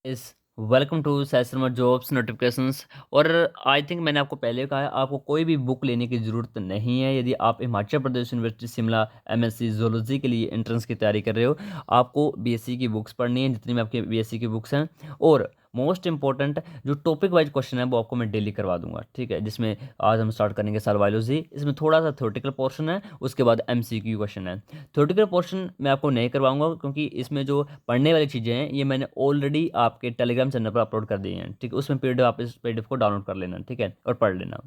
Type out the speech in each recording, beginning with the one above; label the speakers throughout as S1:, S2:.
S1: इस welcome to सैसरमा jobs notifications. और I think मैंने आपको पहले कहा है, आपको कोई भी बुक लेने की ज़रूरत नहीं है। यदि आप Himachal Pradesh university Shimla MSc zoology के लिए एंट्रेंस की तैयारी कर रहे हो, आपको बीएससी की बुक्स पढ़नी है, जितनी भी आपकी बीएससी की बुक्स हैं। और मोस्ट इंपॉर्टेंट जो टॉपिक वाइज क्वेश्चन है वो आपको मैं डेली करवा दूंगा, ठीक है। जिसमें आज हम स्टार्ट करेंगे सेल बायोलॉजी। इसमें थोड़ा सा थ्योरेटिकल पोर्शन है, उसके बाद एमसीक्यू क्वेश्चन है। थ्योरेटिकल पोर्शन मैं आपको नहीं करवाऊंगा, क्योंकि इसमें जो पढ़ने वाली चीज़ें हैं ये मैंने ऑलरेडी आपके टेलीग्राम चैनल पर अपलोड कर दी हैं, ठीक है। उसमें पीडीएफ, आप इस पीडीएफ को डाउनलोड कर लेना, ठीक है, और पढ़ लेना।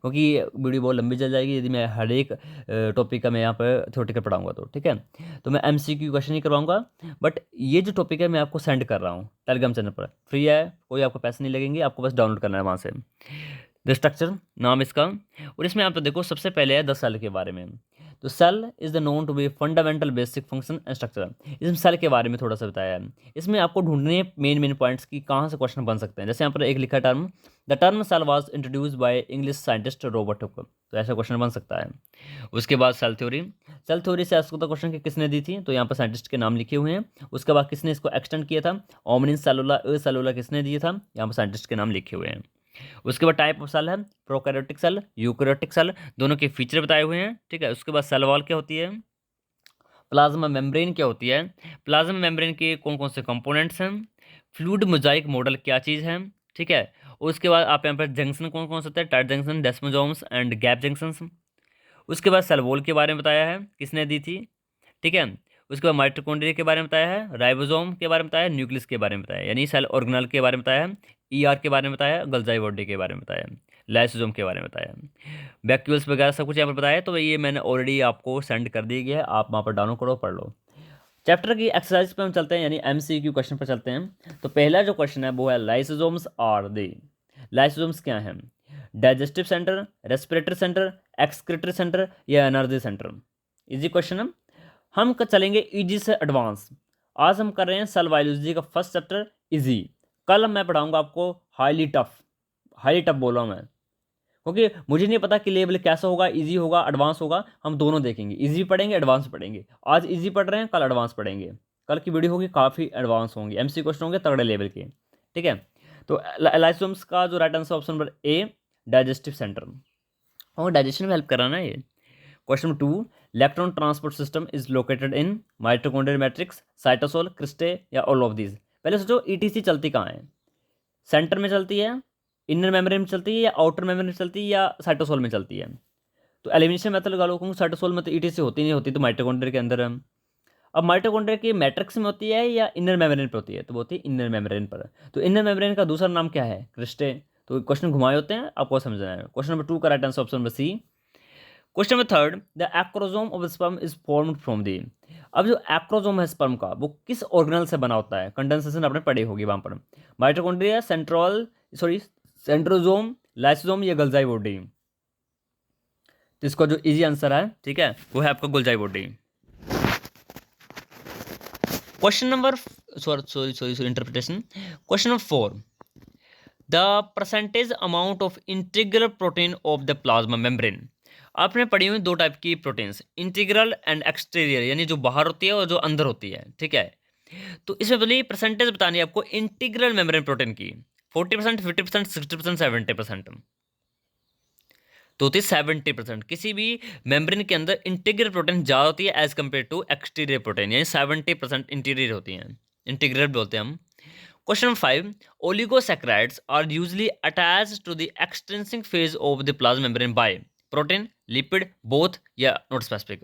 S1: क्योंकि ये वीडियो बहुत लंबी चल जाएगी यदि मैं हर एक टॉपिक का मैं यहाँ पर थ्योरेटिकल पढ़ाऊंगा, तो ठीक है। तो मैं एमसीक्यू क्वेश्चन ही करवाऊंगा। बट ये जो टॉपिक है मैं आपको सेंड कर रहा हूँ टेलीग्राम चैनल पर, फ्री है, कोई आपको पैसे नहीं लगेंगे, आपको बस डाउनलोड करना है वहाँ से। द स्ट्रक्चर नाम इसका। और इसमें आप तो देखो, सबसे पहले है द सेल के बारे में। तो cell is the known to be fundamental basic function and structure. इसमें सेल के बारे में थोड़ा सा बताया है। इसमें आपको ढूंढने मेन पॉइंट्स की कहाँ से क्वेश्चन बन सकते हैं। जैसे यहाँ पर एक लिखा term, the term cell was introduce by English scientist Robert Hooke. तो ऐसा क्वेश्चन बन सकता है। उसके बाद सेल थ्योरी। सेल थ्योरी से आंसर क्वेश्चन कि किसने दी थी, तो यहाँ पर साइंटिस्ट के नाम लिखे हुए हैं। उसके बाद किसने इसको एक्सटेंड किया था, ओमनिन सेलुला ए सेलुला किसने दिया था, यहाँ पर साइंटिस्ट के नाम लिखे हुए हैं। उसके बाद टाइप ऑफ सेल है प्रोकैरियोटिक सेल, यूकैरियोटिक सेल, दोनों के फीचर बताए हुए हैं, ठीक है। उसके बाद सेल वॉल क्या होती है, प्लाज्मा मेम्ब्रेन क्या होती है, प्लाज्मा मेम्ब्रेन के कौन कौन से कंपोनेंट्स हैं, फ्लूइड मोजाइक मॉडल क्या चीज़ है, ठीक है। उसके बाद आप यहाँ पर जंक्शन कौन कौन से होते हैं, tight junction, desmosomes and gap junction. उसके बाद सेल वॉल के बारे में बताया है, किसने दी थी, ठीक है। उसके बाद माइटोकॉन्ड्रिया के बारे में बताया है, राइबोसोम के बारे में बताया है, न्यूक्लियस के बारे में बताया है, यानी सेल ऑर्गेनल के बारे में बताया है, ईआर के बारे में बताया है, गल्जाई बॉडी के बारे में बताया है, लाइसोसोम के बारे में बताया है, वैक्यूल्स वगैरह सब कुछ यहाँ पर बताया है। तो ये मैंने ऑलरेडी आपको सेंड कर दी गया है, आप वहाँ पर डाउनलोड करो, पढ़ लो। चैप्टर की एक्सरसाइज पे हम चलते हैं, यानी एमसीक्यू क्वेश्चन पर चलते हैं। तो पहला जो क्वेश्चन है वो है लाइसोसोम्स आर दे। लाइसोसोम्स क्या है, digestive centre, respiratory centre, excretory centre या एनर्जी सेंटर। इजी क्वेश्चन है। हम चलेंगे इजी से एडवांस। आज हम कर रहे हैं सेल बायोलॉजी का फर्स्ट चैप्टर इजी। कल मैं पढ़ाऊंगा आपको हाईली टफ। हाईली टफ बोल रहा हूँ मैं, क्योंकि मुझे नहीं पता कि लेवल कैसा होगा, इजी होगा एडवांस होगा, हम दोनों देखेंगे। इजी भी पढ़ेंगे, एडवांस पढ़ेंगे। आज इजी पढ़ रहे हैं, कल एडवांस पढ़ेंगे। कल की वीडियो होगी काफ़ी एडवांस होंगी, एमसी क्वेश्चन होंगे तगड़े लेवल के, ठीक है। तो लाइसोम्स का जो राइट आंसर ऑप्शन नंबर ए, डाइजेस्टिव सेंटर, और डाइजेशन में हेल्प कराना है ये। Question number 2, electron transport system is located in mitochondrial matrix, cytosol, cristae या ऑल ऑफ दीज। पहले सोचो ईटीसी चलती कहाँ है, सेंटर में चलती है, इनर मेम्ब्रेन में चलती है, या आउटर मेम्ब्रेन में चलती है, या साइटोसोल में चलती है। तो एलिमिनेशन मेथड लगा लो, क्योंकि साइटोसोल में तो ईटीसी होती नहीं होती, तो माइटोकॉन्ड्रिया के अंदर है। अब माइटोकॉन्ड्रिया की मैट्रिक्स में होती है या इनर मेम्ब्रेन पर होती है, तो वो होती है इनर मेम्ब्रेन पर। तो इनर मेम्ब्रेन का दूसरा नाम क्या है, क्रिस्टे। तो क्वेश्चन घुमाए होते हैं, आपको समझना है। क्वेश्चन नंबर 2 का right answer option number C. Question number 3, the acrosome of sperm is formed from the. अब जो एक्रोजोम है स्पर्म का, वो किस ऑर्गेनल से बना होता है, कंडेंसेशन आपने पढ़ी होगी वहां पर। माइटोकॉन्ड्रिया, सेंट्रोल, सॉरी सेंट्रोजोम, लाइसोजोम या गल्जाई बॉडी। तो इसका जो इजी आंसर है, ठीक है, वो है आपका Golgi body. Question number, sorry interpretation. Question number 4, the percentage amount of integral protein of the plasma membrane. आपने पढ़ी हुई दो टाइप की प्रोटीन्स, इंटीग्रल एंड एक्सटीरियर, यानी जो बाहर होती है और जो अंदर होती है, ठीक है। तो इसमें पहले परसेंटेज बतानी है आपको इंटीग्रल मेम्ब्रेन प्रोटीन की। 40%, 50%, 60%, 70%। तो होती है 70%। किसी भी मेम्ब्रेन के अंदर इंटीग्रल प्रोटीन ज़्यादा होती है as compare to exterior protein, यानी 70% इंटीरियर होती हैं, इंटीग्रल बोलते हैं हम। Question number 5, oligosaccharides are usually attached to the extrinsic face of the plasma membrane by protein, lipid, both या नॉट स्पेसिफिक।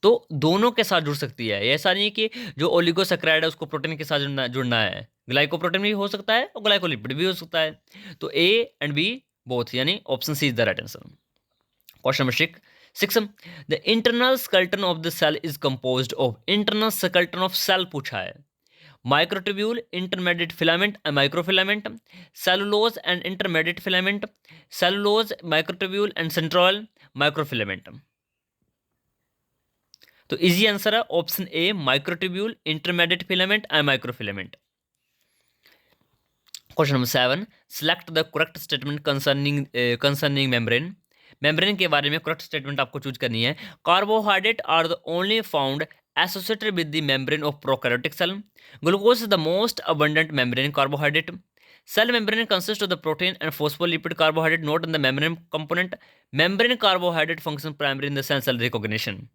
S1: तो दोनों के साथ जुड़ सकती है, ऐसा नहीं कि जो ओलिगोसैकेराइड है उसको प्रोटीन के साथ जुड़ना है। ग्लाइकोप्रोटीन भी हो सकता है और ग्लाइकोलिपिड भी हो सकता है। तो ए एंड बी बोथ, यानी option C is the right answer. Question number 6, the internal skeleton of the cell is composed of, internal skeleton of cell पूछा है, microtubule, intermediate filament, microfilament, cellulose and intermediate filament, cellulose, microtubule and centriole, microfilament. तो easy answer है option A, microtubule, intermediate filament and microfilament. Question number 7, select the correct statement concerning membrane. Membrane के बारे में correct statement आपको choose करनी है। Carbohydrate are the only found associated with the membrane of prokaryotic cell. Glucose is the most abundant membrane carbohydrate. Cell membrane consists of the protein and phospholipid carbohydrate, not in the membrane component. Membrane carbohydrate function primarily in the cell recognition.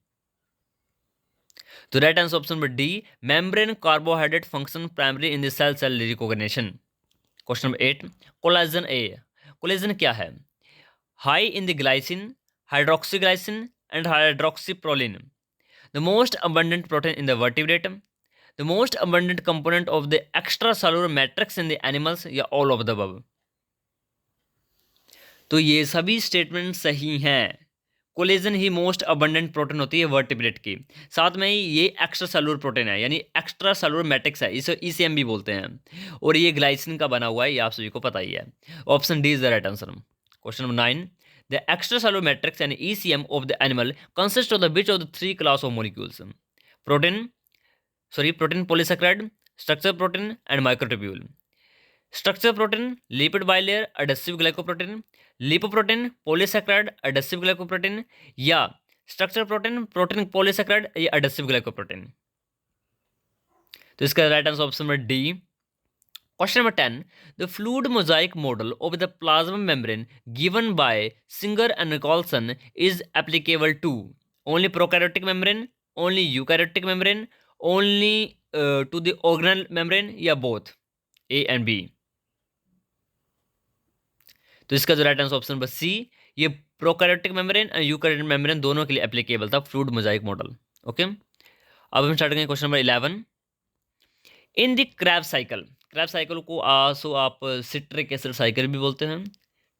S1: So right answer option number D, membrane carbohydrate function primarily in the cell recognition. Question number 8, collagen A. Collagen क्या है? High in the glycine, hydroxyglycine and hydroxyproline. The most abundant protein in the vertebrate. The most abundant component of the extracellular matrix in the animals, या all of the above. तो ये सभी statement सही हैं. Collagen ही most abundant protein होती है vertebrate की. साथ में ही ये एक्स्ट्रा सेलुलर प्रोटीन है, यानी एक्स्ट्रा सेलुलर मैट्रिक्स है, इसे ईसीएम भी बोलते हैं, और ये ग्लाइसिन का बना हुआ है, ये आप सभी को पता ही है. Option D is the right answer. Question number 9, the extracellular matrix यानी ECM of the animal consist of the which of the three class of molecules? Protein polysaccharide, structure protein and microtubule. Structure protein lipid bilayer adhesive glycoprotein, lipoprotein polysaccharide adhesive glycoprotein, या structure protein polysaccharide या adhesive glycoprotein. तो इसका right answer option number D. Question number 10. The fluid mosaic model of the plasma membrane given by Singer and Nicholson is applicable to only prokaryotic membrane, only eukaryotic membrane, only to the organelle membrane, या both? A and B. तो इसका जो right answer option number C, ये prokaryotic membrane और eukaryotic membrane दोनों के लिए applicable था फ्लूइड मोजाइक मॉडल. ओके, अब हम स्टार्ट करेंगे question number 11. In the Krebs cycle को आप सिट्रिक एसिड साइकिल भी बोलते हैं,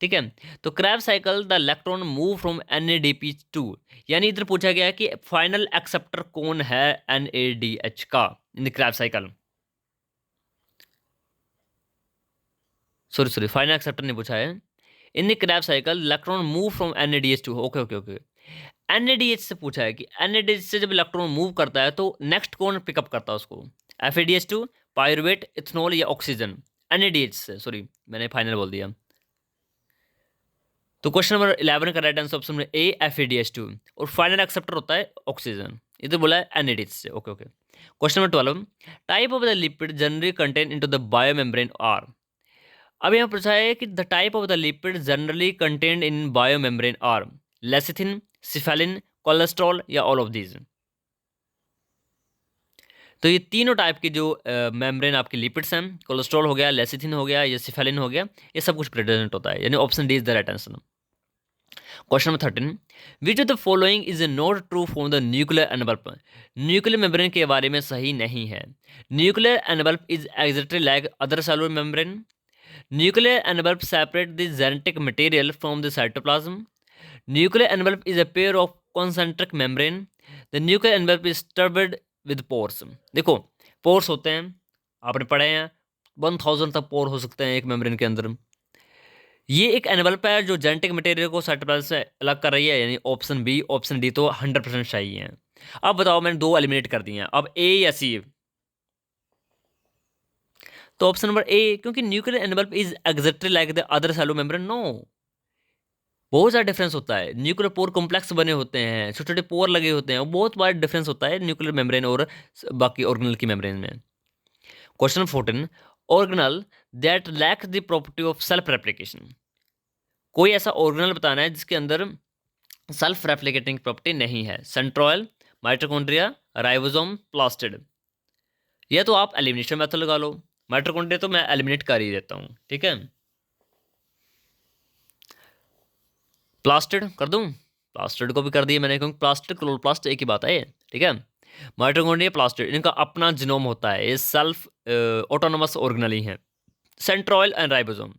S1: ठीक है. तो Krebs cycle the electron move from NADPH2, यानी इधर पूछा गया है कि फाइनल एक्सेप्टर कौन है NADH का in the Krebs cycle. Sorry final acceptor नहीं पूछा है. In the Krebs cycle electron move from NADH2. Okay. NADH से पूछा है कि NADH से जब इलेक्ट्रॉन मूव करता है तो नेक्स्ट कौन पिकअप करता है उसको? FADH2, पायरुवेट, इथेनॉल या ऑक्सीजन? NADH से, सॉरी मैंने फाइनल बोल दिया. तो क्वेश्चन नंबर 11 का राइट आंसर ऑप्शन में ए FADH2, और फाइनल एक्सेप्टर होता है ऑक्सीजन. इधर बोला है NADH से. Okay. Question number 12, type of the lipid generally contain into the biomembrane are. अब यहाँ पूछा है कि the type of the lipid generally contained in biomembrane are lecithin, cephalin, cholesterol या ऑल ऑफ दीज. तो ये तीनों टाइप के जो मेम्ब्रेन आपके लिपिड्स हैं, कोलेस्ट्रॉल हो गया, लेसिथिन हो गया या सिफेलिन हो गया, ये सब कुछ प्रेजेंट होता है, यानी option D is the right answer. Question number 13, which of the following is not true for the nuclear envelope. Nuclear membrane के बारे में सही नहीं है. Nuclear envelope is exactly like other cellular membrane. Nuclear envelope separate the genetic material from the cytoplasm. Nuclear envelope is a pair of concentric membrane. The nuclear envelope is studded with pores. देखो pores होते हैं, आपने पढ़े हैं 1000 तक पोर हो सकते हैं एक मेम्ब्रेन के अंदर. ये एक एनवल्प है जो जेनेटिक मटेरियल को साइटोप्लाज्म से अलग कर रही है, यानी ऑप्शन बी, ऑप्शन डी तो 100% सही है. अब बताओ, मैंने दो एलिमिनेट कर दिए हैं, अब ए या सी? तो ऑप्शन नंबर ए, क्योंकि nuclear envelope is exactly like the other cellular membrane. No, बहुत ज़्यादा डिफरेंस होता है. न्यूक्लियर पोर कॉम्प्लेक्स बने होते हैं, छोटे छोटे पोर लगे होते हैं, बहुत बड़ा डिफरेंस होता है न्यूक्लियर मेम्ब्रेन और बाकी ऑर्गेनल की मेम्ब्रेन में. Question 14, organelle that lack the property of self replication. कोई ऐसा ऑर्गेनल बताना है जिसके अंदर सेल्फ रेप्लिकेटिंग प्रॉपर्टी नहीं है. सेंट्रोइल, माइटोकॉन्ड्रिया, राइबोसोम, प्लास्टिड. या तो आप एलिमिनेशन मेथड लगा लो. माइटोकॉन्ड्रिया तो मैं एलिमिनेट कर ही देता हूँ, ठीक है. प्लास्टिड कर दूँ, प्लास्टिड को भी कर दिया मैंने, क्योंकि प्लास्टिड क्लोरोप्लास्ट एक ही बात है, ठीक है. माइटोकॉन्ड्रिया, प्लास्टिड, इनका अपना जीनोम होता है, ये सेल्फ ऑटोनोमस ऑर्गेनल ही हैं. सेंट्रोइल एंड राइबोसोम,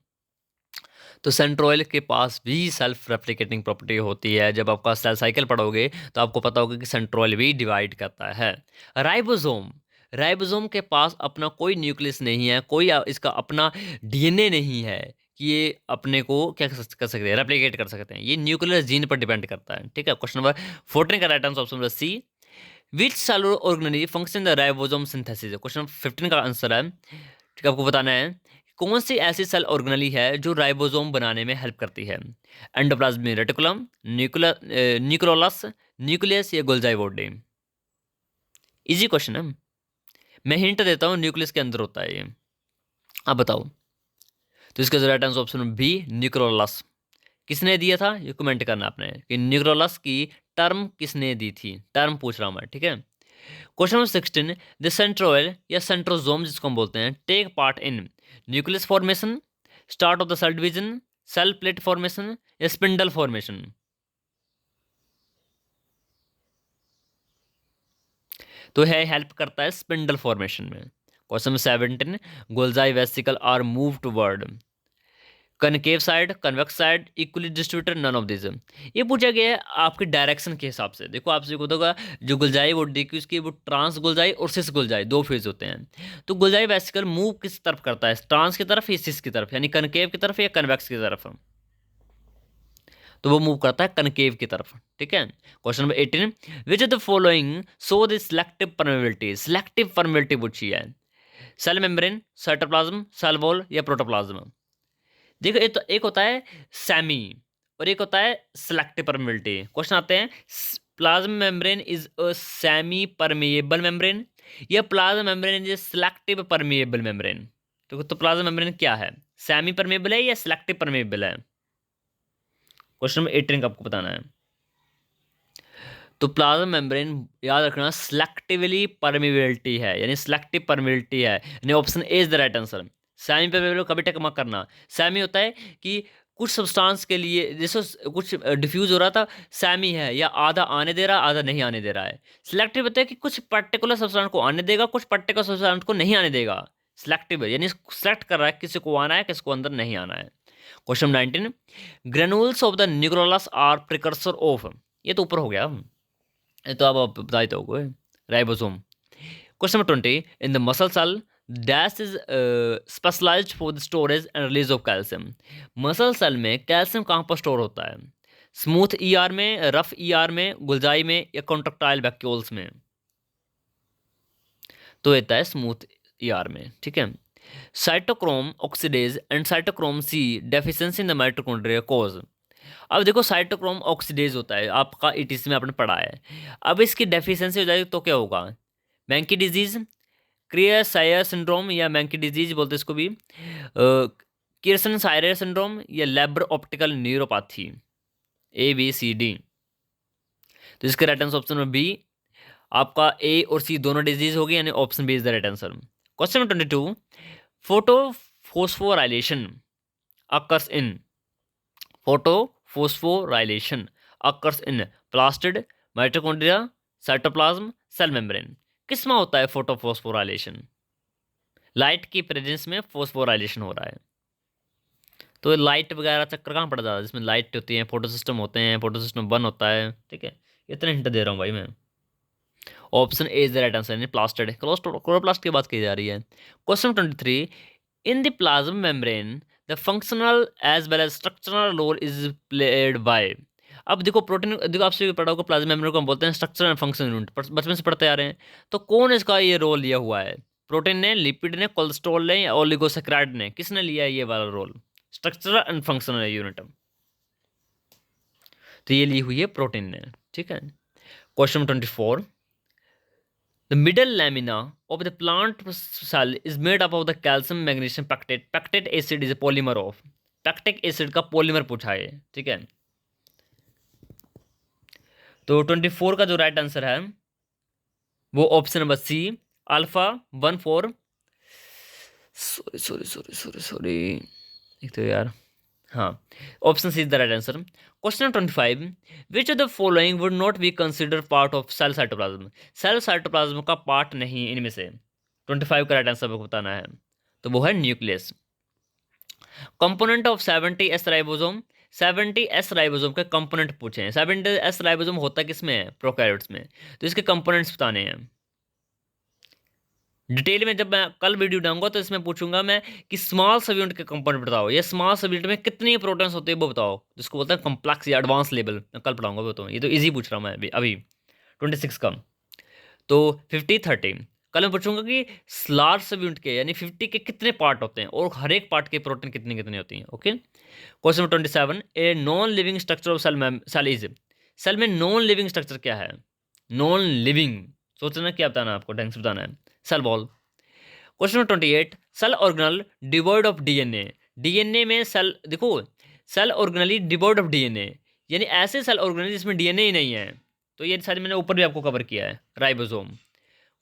S1: तो सेंट्रोइल के पास भी सेल्फ रेप्लिकेटिंग प्रॉपर्टी होती है. जब आपका सेल साइकिल पढ़ोगे तो आपको पता होगा कि सेंट्रोइल भी डिवाइड करता है. राइबोसोम के पास अपना कोई न्यूक्लियस नहीं है, कोई इसका अपना DNA नहीं है कि ये अपने को क्या कर सकते हैं, रेप्लिकेट कर सकते हैं. ये न्यूक्लियर जीन पर डिपेंड करता है, ठीक है. क्वेश्चन नंबर 14 का right answer option number C, which cellular organelle function the ribosome synthesis. Question 15 का आंसर है, ठीक है. आपको बताना है कौन सी ऐसी सेल ऑर्गेनेली है जो राइबोसोम बनाने में हेल्प करती है. एंडोप्लाज्मिक रेटिकुलम, न्यूक्लियोलस, न्यूक्लियस या गोल्गी बॉडी. इजी क्वेश्चन है, मैं हिंट देता हूँ, न्यूक्लियस के अंदर होता है ये। अब बताओ। तो इसका right answer option B, nucleolus. किसने दिया था ये कमेंट करना आपने कि न्यूक्लियोलस की टर्म किसने दी थी, टर्म पूछ रहा हूं मैं, ठीक है। क्वेश्चन नंबर 16, द सेंट्रोइल या सेंट्रोजोम जिसको हम बोलते हैं, take part in nucleus formation, start of the cell division, cell plate formation या स्पिंडल फॉर्मेशन। तो है हेल्प करता है स्पिंडल फॉर्मेशन में। Question number 17, Golgi vesicle are move toward concave side, convex side, equally distributed, none of this. ये पूछा गया है आपके डायरेक्शन के हिसाब से। देखो आपसे को होगा जो गुलजाई वो डी उसकी वो ट्रांस गुलजाई और सिस गुलजाई दो फेज होते हैं। तो गुलजाई वेसिकल मूव किस तरफ करता है, ट्रांस की तरफ या सिस की तरफ, यानी कनकेव की तरफ या कन्वेक्स की तरफ। तो वो मूव करता है कनकेव की तरफ, ठीक है। Question number 18, which of the following so the selective permeability, selective permeability पूछी है। Cell membrane, cytoplasm, cell wall या प्रोटोप्लाज्म। देखो एक होता है सेमी और एक होता है सिलेक्टिव परमेबिलिटी। क्वेश्चन आते हैं, plasma membrane is a semi permeable membrane या plasma membrane is selective permeable membrane. तो प्लाज्म मेम्ब्रेन क्या है, सेमी परमेएबल है या सिलेक्टिव परमेएबल है। क्वेश्चन नंबर 18 का आपको बताना है। तो प्लाज्मा मेम्ब्रेन याद रखना सिलेक्टिवली परमेबिलिटी है, यानी सिलेक्टिव परमेबिलिटी है, यानी option A is the right answer. Semi permeability कभी टक मत करना। सेमी होता है कि कुछ सब्सटेंस के लिए जैसे कुछ डिफ्यूज हो रहा था, सेमी है या आधा आने दे रहा आधा नहीं आने दे रहा है। सिलेक्टिव होता है कि कुछ पर्टिकुलर सब्सटेंस को आने देगा, कुछ पर्टिकुलर सब्सटेंस को नहीं आने देगा। सिलेक्टिव है यानी सेलेक्ट कर रहा है किसी को आना है किसी को अंदर नहीं आना है। Question 19, granules of the nucleolus are precursor of, ये तो ऊपर हो गया, ये तो आप बता ही दोगे, ribosome. Question number 20, in the muscle cell dash is specialized for the storage and release of calcium. Muscle cell में कैल्शियम कहाँ पर स्टोर होता है, स्मूथ ईआर में, रफ ईआर में, गुलजाई में या कॉन्ट्रैक्टाइल वैक्यूल्स में। तो रहता है स्मूथ ईआर में, ठीक है। Cytochrome oxidase and cytochrome C deficiency in the mitochondria cause. अब देखो साइटोक्रोम ऑक्सीडेज होता है आपका ईटीसी में आपने पढ़ा है। अब इसकी डेफिशिएंसी हो जाएगी तो क्या होगा, Menkes disease, Kearns Sayre syndrome या मैंकी डिजीज बोलते हैं इसको भी, किर्सन सायर सिंड्रोम या Leber optical neuropathy, A B C D. तो इसका राइट आंसर ऑप्शन बी आपका ए और सी दोनों डिजीज होगी, यानी option B is the right answer. Question number 22, photophosphorylation occurs in, photophosphorylation occurs in plastid, mitochondria, cytoplasm, cell membrane. किस में होता है फोटोफोस्फोराइलेशन, लाइट की प्रेजेंस में फोस्फोराइलेशन हो रहा है। तो लाइट वगैरह चक्कर कहाँ पड़ जाता है, जिसमें लाइट होती है, फोटो सिस्टम होते हैं, फोटो सिस्टम बन होता है, ठीक है। इतना हिंट दे रहा हूँ भाई मैं। Option A is the right answer, यानी प्लास्टिड, क्लोरोप्लास्ट की बात की जा रही है। Question 23, in the plasma membrane the functional as well as structural role is played by. अब देखो प्रोटीन, देखो आपसे भी पढ़ा होगा प्लाज्मा मेम्ब्रेन को हम बोलते हैं स्ट्रक्चर एंड फंक्शन यूनिट, बचपन से पढ़ते आ रहे हैं। तो कौन इसका ये रोल लिया हुआ है, प्रोटीन ने, लिपिड ने, कोलेस्ट्रॉल ने या ओलिगोसैकेराइड ने, किसने लिया है ये वाला role, structural and functional unit. तो ये ली हुई है प्रोटीन ने, ठीक है। Question 24, the middle lamina of the plant cell is made up of the calcium magnesium pectate. Pectate acid is a polymer of, pectic acid का पॉलीमर पूछा है, ठीक है। तो 24 का जो राइट आंसर है वो option number C, alpha 14, sorry sorry sorry sorry sorry, एक तो यार, हाँ, option C is the right answer. Question 25, which of the following would not be consider part of cell cytoplasm. Cell cytoplasm का part नहीं इनमें से, 25 का right answer आपको बताना है। तो वो है nucleus. Component of 70s ribosome, 70s ribosome के कंपोनेंट पूछे हैं। 70s राइबोसोम होता किसमें है, प्रोकैरियोट्स में। तो इसके कंपोनेंट्स बताने हैं डिटेल में। जब मैं कल वीडियो डालूंगा तो इसमें पूछूंगा मैं कि स्मॉल सब यूनिट के कंपोनेंट बताओ, या स्मॉल सब यूनिट में कितनी प्रोटॉन्स होते हैं वो बताओ, जिसको बोलते हैं कॉम्प्लेक्स या एडवांस लेवल। मैं कल पढ़ाऊंगा वो, तो ये तो इजी पूछ रहा हूँ मैं अभी 26 का। तो 50 30 कल मैं पूछूंगा कि लार्ज सब यूनिट के यानी 50 के कितने पार्ट होते हैं और हर एक पार्ट के प्रोटीन कितनी कितनी होती हैं, okay. Question number 27, a non living structure of cell is, cell में नॉन लिविंग स्ट्रक्चर क्या है, नॉन लिविंग सोचना क्या बताना है आपको, ढंग से बताना है। Cell wall. Question number 28, cell organelle devoid of DNA. DNA में सेल, देखो cell organelle devoid of DNA, यानी ऐसे सेल ऑर्गेनल जिसमें डीएनए ही नहीं है। तो ये सारे मैंने ऊपर भी आपको कवर किया है। Ribosome.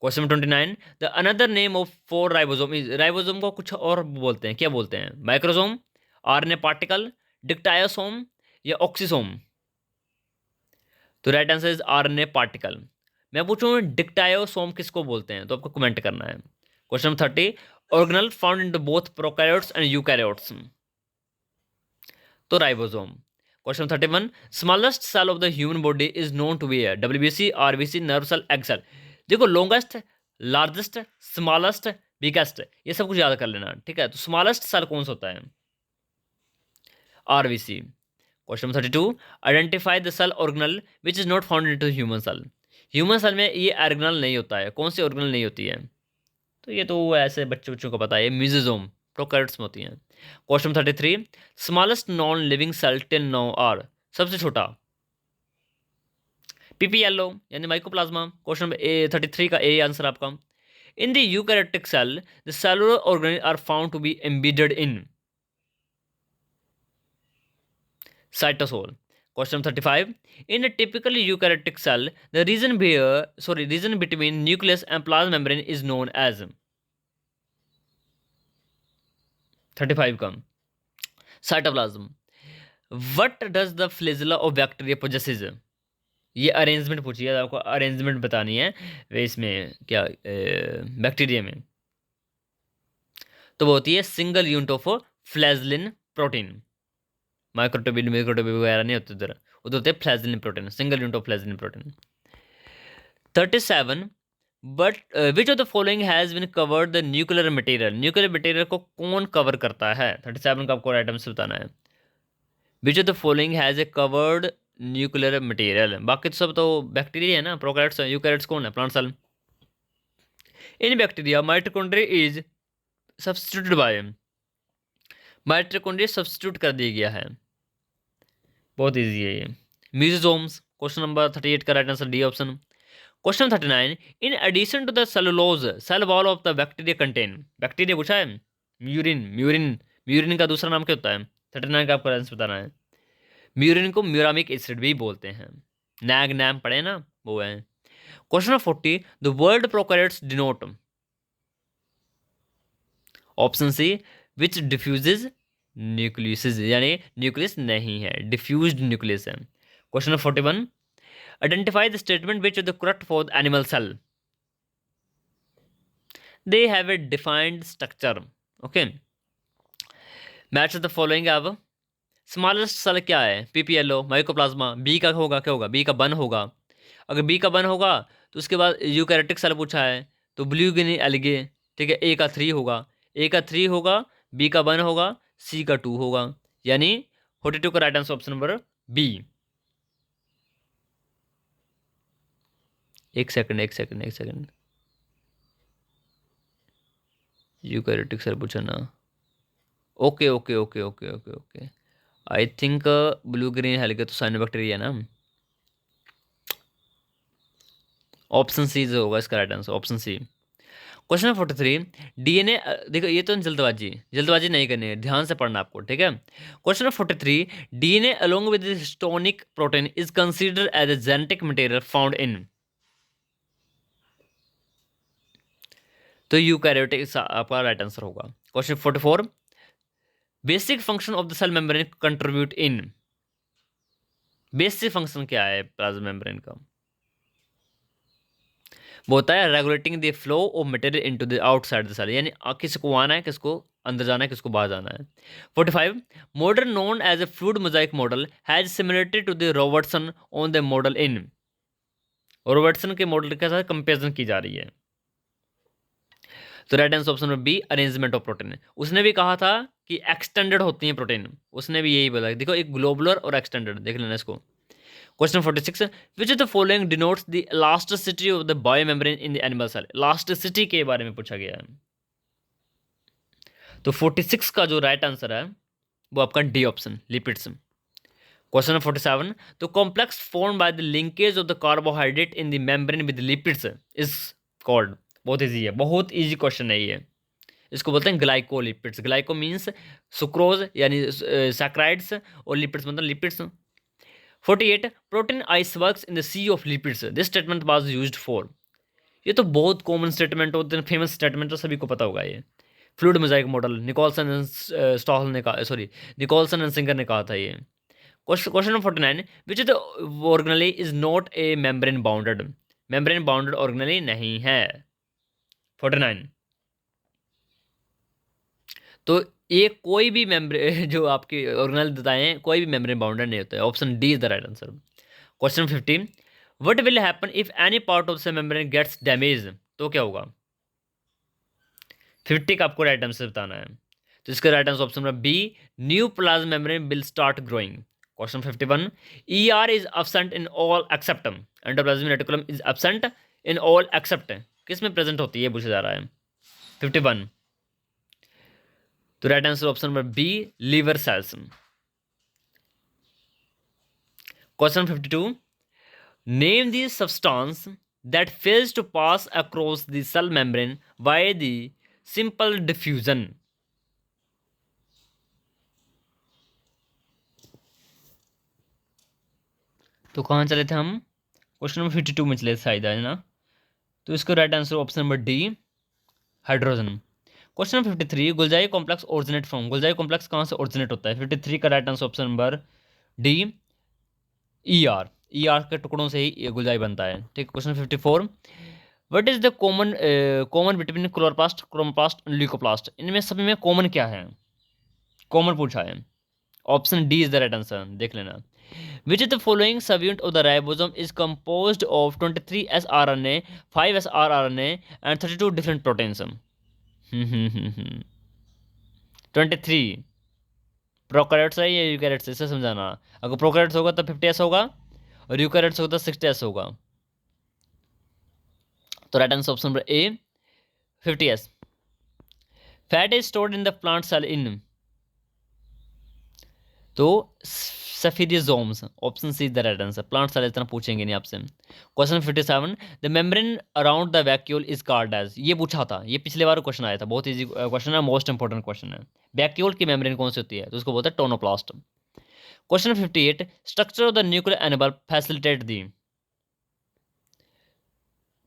S1: Question number 29, the another name of for ribosome is. Ribosome को कुछ और बोलते हैं, क्या बोलते हैं? माइक्रोसोम, आरएनए पार्टिकल, डिक्टायोसोम या ऑक्सीसोम? तो right answer is RNA particle. मैं पूछूं डिक्टायोसोम किसको बोलते हैं, तो आपको कमेंट करना है। Question number 30, organelle found in both prokaryotes and eukaryotes. तो ribosome. Question 31, smallest cell of the human body is known to be है? WBC, RBC, nerve cell, egg cell. देखो लॉन्गेस्ट, लार्जेस्ट, स्मॉलेस्ट, बिगेस्ट, ये सब कुछ याद कर लेना, ठीक है। तो स्मॉलेस्ट सेल कौन सा होता है? RBC. Question number 32, identify the cell organelle which is not found in human cell. Human cell में ये ऑर्गेनल नहीं होता है, कौन सी ऑर्गेनल नहीं होती है? तो ये तो ऐसे बच्चों बच्चों को पता है, म्यूजिज्म प्रोकैरियोट्स में होती हैं। Question 33, smallest non living cell till now are. सबसे छोटा पीपीएलओ यानी माइकोप्लाज्मा। क्वेश्चन नंबर 33 का ए आंसर आपका। In the eukaryotic cell the cellular organelle are found to be embedded in cytosol. Question number 35, in a typical eukaryotic cell the region between nucleus and plasma membrane is known as। 35 का cytoplasm. What does the flagella of bacteria possesses. ये arrangement पूछी है आपको, arrangement बतानी है वे इसमें क्या bacteria में। तो वो होती है single unit of flagellin protein. Microtubule microtubule वगैरह नहीं होते उधर, उधर होते हैं flagellin protein, single unit of flagellin protein. 37, but which of the following has been covered the nuclear material. Nuclear material को कौन कवर करता है? 37 का आपको राइट आंसर बताना है। विच of the following has a covered nuclear material. बाकी तो सब तो बैक्टीरिया है ना, प्रोकैरियोट्स है, यूकैरियोट्स कौन है? Plant cell. In bacteria mitochondria is substituted by. Mitochondria substitute कर दिया गया है, बहुत इजी है ये। म्यूजिसोम्स। क्वेश्चन नंबर 38 का right answer D option. Question 39, in addition to the cellulose cell wall of the bacteria contain. Bacteria पूछा है। म्यूरिन, म्यूरिन, म्यूरिन का दूसरा नाम क्या होता है? 39 का आपको आंसर बताना है। म्यूरिन को म्यूरामिक एसिड भी बोलते हैं। नैग नैम पढ़े ना, वो है। Question number 40, the word prokaryotes denote. Option C, which diffuses nucleus, यानी न्यूक्लियस नहीं है, डिफ्यूज्ड न्यूक्लियस है। Question number 41, identify the statement which is the correct for the animal cell. They have a defined structure. Okay, match the following अब। Smallest cell क्या है? PPLO, mycoplasma. B का होगा क्या होगा? बी का बन होगा। अगर बी का बन होगा तो उसके बाद यूकैरियोटिक सेल पूछा है तो ब्लू गिनी एल्गे, ठीक है। ए का 3 होगा, ए का 3 होगा, बी का 1 होगा, सी का 2 होगा, यानी 42 का right answer option number B. एक सेकंड एक सेकंड एक सेकंड, यूकैरियोटिक सेल पूछा ना। Okay okay okay okay okay okay, I think blue green algae तो साइनोबैक्टीरिया ना। ऑप्शन सी जो होगा इसका right answer, option C. Question number 43, DNA. देखो ये तो जल्दबाजी जल्दबाजी नहीं करनी है, ध्यान से पढ़ना आपको, ठीक है। Question number 43, DNA along with histonic protein is considered as a genetic material found in. तो यूकैरियोटिक आपका राइट आंसर होगा। Question 44, basic function of the cell membrane contribute in. Basic function क्या है प्लाज्मा मेम्ब्रेन का? वो होता है regulating the flow of material into the outside the cell, यानी किसको आना है, किसको अंदर जाना है, किसको बाहर जाना है। 45, model known as a fluid mosaic model has similarity to the Robertson on the model in. Robertson के मॉडल के साथ कंपेरिजन की जा रही है। तो right answer option number B, arrangement of protein. उसने भी कहा था कि एक्सटेंडेड होती हैं प्रोटीन, उसने भी यही बोला। देखो एक ग्लोबुलर और एक्सटेंडेड, देख लेना इसको। Question 46, which of the following denotes the elasticity of the biomembrane in the animal cell. Elasticity के बारे में पूछा गया है। तो 46 का जो राइट आंसर है वो आपका डी ऑप्शन, लिपिड्स। क्वेश्चन 47, तो complex form by the linkage of the carbohydrate in the membrane with lipids is called. बहुत इजी है, बहुत इजी क्वेश्चन है ये। इसको बोलते हैं ग्लाइकोलिपिड्स। ग्लाइको मीन्स सुक्रोज यानी सैक्राइड्स, और लिपिड्स मतलब lipids. 48, protein ice works in the sea of lipids, this statement was used for. ये तो बहुत कॉमन स्टेटमेंट होते हैं, फेमस स्टेटमेंट तो सभी को पता होगा ये। Fluid mosaic model, Nicolson and स्टॉल ने कहा, सॉरी निकोलसन एंड सिंगर ने कहा था ये। Question number 49, which is the organelle is not a membrane bounded. Membrane bounded organelle नहीं है। 49, तो ये कोई भी मेम्ब्रेन जो आपके ऑर्गेनेल बताए हैं कोई भी मेम्ब्रेन बाउंडेड नहीं होता है। Option D is the right answer. Question 50, what will happen if any part of the membrane gets damage, तो क्या होगा। 50 का आपको राइट आंसर बताना है। तो इसका right answer option number B, new plasma membrane will start growing. Question 51, ER is absent in all except, endoplasmic reticulum is absent in all except, किस में प्रेजेंट होती है पूछा जा रहा है। 51, तो right answer option number B, liver cells. Question 52, name the substance that fails to pass across the cell membrane by the simple diffusion. तो कहाँ चले थे हम, क्वेश्चन नंबर 52 में चले थे शायद, है ना। तो इसका right answer option number D, hydrogen. Question number 53, Golgi complex originate from, Golgi complex कहाँ से ओरिजिनेट होता है। 53 का right answer option number D, ER, ER के टुकड़ों से ही ये गुलजाई बनता है। ठीक। Question 54, what is the common between chloroplast, chromoplast and leucoplast, इनमें सब में कॉमन क्या है, कॉमन पूछा है। Option D is the right answer, देख लेना। Which of the following subunit of the ribosome is composed of 23 sRNA, 5 sRNA and 32 different proteins? 23 prokaryotes है या यूकैरियोट्स, इसे समझाना। अगर प्रोकैरियोट्स होगा तो 50s होगा, और यूकैरियोट्स होगा तो 60s होगा। तो right answer option number A, 50s। Fat is stored in the plant cell in, तो spherosomes, option C is the right answer. Plant cell इतना पूछेंगे नहीं आपसे। Question 57, the membrane around the vacuole is called as, ये पूछा था, ये पिछले बार क्वेश्चन आया था, बहुत इजी क्वेश्चन है, मोस्ट इंपॉर्टेंट क्वेश्चन है। वैक्यूल की मेम्ब्रेन कौन सी होती है, तो उसको बोलते हैं tonoplast. Question 58, structure of the nuclear animal facilitate the,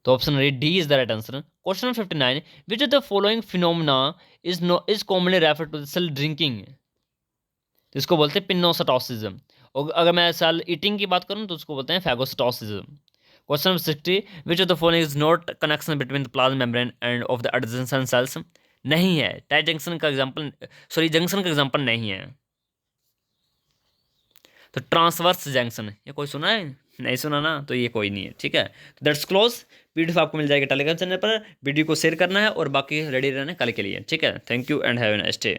S1: तो option D is the right answer. Question 59, which of the following phenomena is commonly referred to the cell drinking, तो इसको बोलते हैं पिनोसाटोसिस। और अगर मैं सेल ईटिंग की बात करूं तो उसको बोलते हैं phagocytosis. Question number 60, which of the following is not connection between the plasma membrane and of the adjacent cells, नहीं है। टाइट जंक्शन का एग्जांपल, सॉरी जंक्शन का एग्जांपल नहीं है। तो ट्रांसवर्स जंक्शन, ये कोई सुना है, नहीं सुना ना, तो ये कोई नहीं है। ठीक है, तो दैट्स क्लोज। पीडीएफ आपको मिल जाएगा टेलीग्राम चैनल पर। वीडियो को शेयर करना है और बाकी रेडी रहना कल के लिए। ठीक है, thank you and have a nice day.